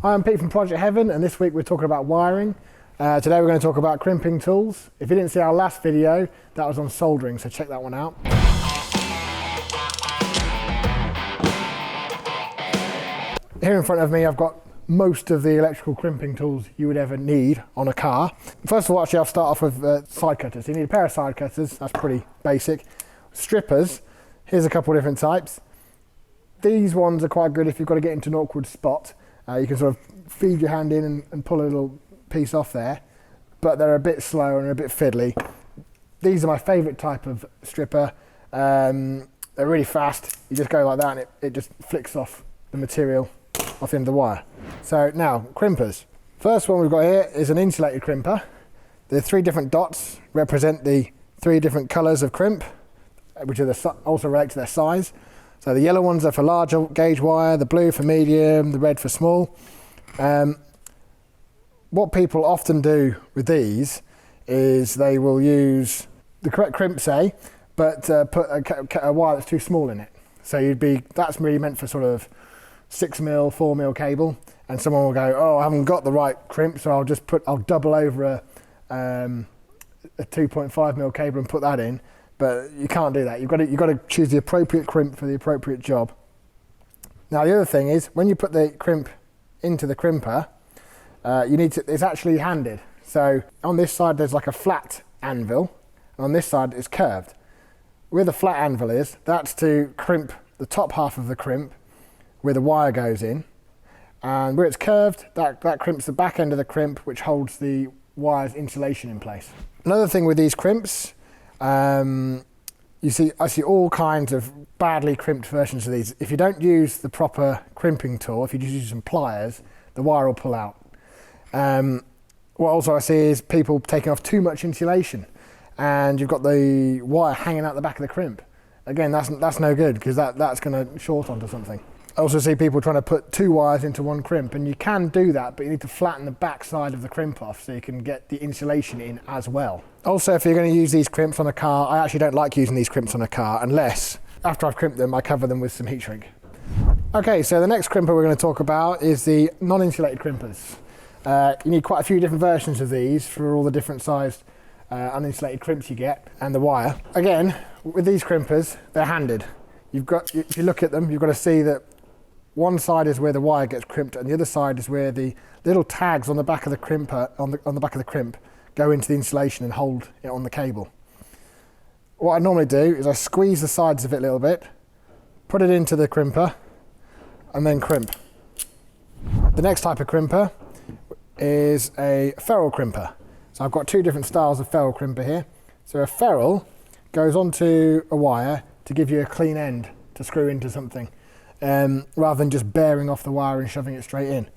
I'm Pete from Project Heaven, and this week we're talking about wiring. Today we're going to talk about crimping tools. If you didn't see our last video, that was on soldering, so check that one out. Here in front of me I've got most of the electrical crimping tools you would ever need on a car. First of all, actually I'll start off with side cutters. You need a pair of side cutters, that's pretty basic. Strippers, here's a couple of different types. These ones are quite good if you've got to get into an awkward spot. You can sort of feed your hand in and pull a little piece off there, but they're a bit slow and a bit fiddly. These are my favourite type of stripper. They're really fast. You just go like that and it just flicks off the material off the end of the wire. So now, crimpers. First one we've got here is an insulated crimper. The 3 different dots represent the 3 different colours of crimp, which are also relate to their size. So the yellow ones are for larger gauge wire, the blue for medium, the red for small. What people often do with these is they will use the correct crimp, say, but put a wire that's too small in it. So that's really meant for sort of 6mm, 4mm cable, and someone will go, oh, I haven't got the right crimp, so I'll double over a 2.5mm cable and put that in. But you can't do that. You've got to choose the appropriate crimp for the appropriate job. Now the other thing is, when you put the crimp into the crimper, it's actually handed. So on this side there's like a flat anvil, and on this side it's curved. Where the flat anvil is, that's to crimp the top half of the crimp where the wire goes in, and where it's curved, that crimps the back end of the crimp, which holds the wire's insulation in place. Another thing with these crimps, I see all kinds of badly crimped versions of these. If you don't use the proper crimping tool, if you just use some pliers, the wire will pull out. What also I see is people taking off too much insulation, and you've got the wire hanging out the back of the crimp. Again, that's no good, because that's going to short onto something. I also see people trying to put 2 wires into one crimp, and you can do that, but you need to flatten the back side of the crimp off so you can get the insulation in as well. Also, if you're going to use these crimps on a car, I actually don't like using these crimps on a car unless, after I've crimped them, I cover them with some heat shrink. Okay, so the next crimper we're going to talk about is the non-insulated crimpers. You need quite a few different versions of these for all the different sized uninsulated crimps you get, and the wire. Again, with these crimpers, they're handed. If you look at them, you've got to see that one side is where the wire gets crimped, and the other side is where the little tags on the back of the crimper, on the back of the crimp, go into the insulation and hold it on the cable. What I normally do is I squeeze the sides of it a little bit, put it into the crimper, and then crimp. The next type of crimper is a ferrule crimper. So I've got 2 different styles of ferrule crimper here. So a ferrule goes onto a wire to give you a clean end to screw into something, rather than just bearing off the wire and shoving it straight in.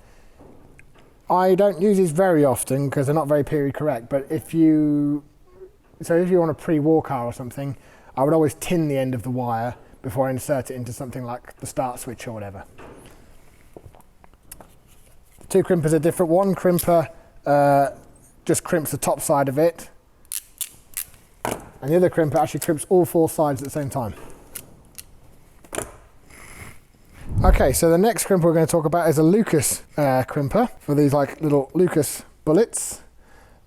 I don't use these very often because they're not very period correct, but if you want a pre-war car or something, I would always tin the end of the wire before I insert it into something like the start switch or whatever. The 2 crimpers are different. One crimper just crimps the top side of it, and the other crimper actually crimps all 4 sides at the same time. Okay, so the next crimper we're going to talk about is a Lucas crimper for these like little Lucas bullets.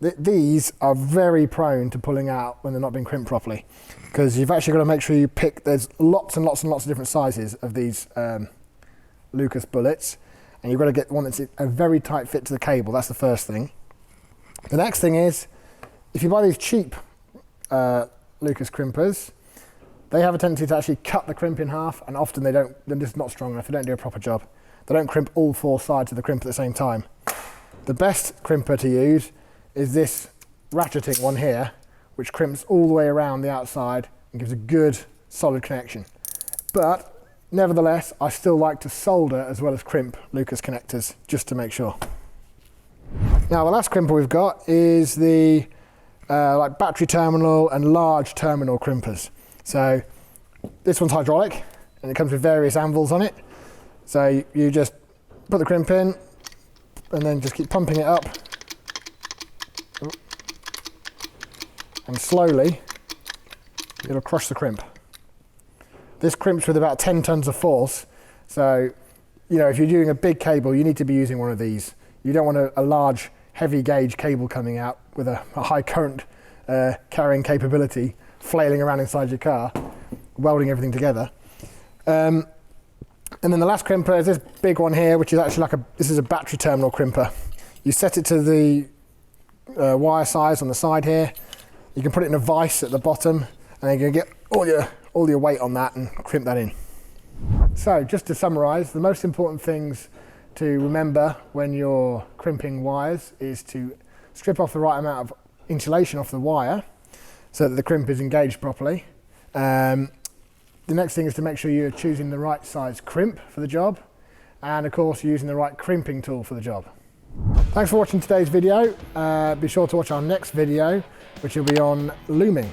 These are very prone to pulling out when they're not being crimped properly, because you've actually got to make sure you pick, there's lots and lots and lots of different sizes of these Lucas bullets, and you've got to get one that's a very tight fit to the cable. That's the first thing. The next thing is, if you buy these cheap Lucas crimpers, they have a tendency to actually cut the crimp in half, and often they're just not strong enough. They don't do a proper job. They don't crimp all 4 sides of the crimp at the same time. The best crimper to use is this ratcheting one here, which crimps all the way around the outside and gives a good solid connection. But nevertheless, I still like to solder as well as crimp Lucas connectors, just to make sure. Now the last crimper we've got is the like battery terminal and large terminal crimpers. So this one's hydraulic, and it comes with various anvils on it. So you just put the crimp in and then just keep pumping it up, and slowly it'll crush the crimp. This crimps with about 10 tons of force, so you know, if you're doing a big cable, you need to be using one of these. You don't want a large, heavy gauge cable coming out with a high current carrying capability, flailing around inside your car, welding everything together. And then the last crimper is this big one here, which is actually this is a battery terminal crimper. You set it to the wire size on the side here. You can put it in a vise at the bottom, and then you can get all your weight on that and crimp that in. So just to summarise, the most important things to remember when you're crimping wires is to strip off the right amount of insulation off the wire so that the crimp is engaged properly. The next thing is to make sure you're choosing the right size crimp for the job, and of course using the right crimping tool for the job. Thanks for watching today's video. Be sure to watch our next video, which will be on looming.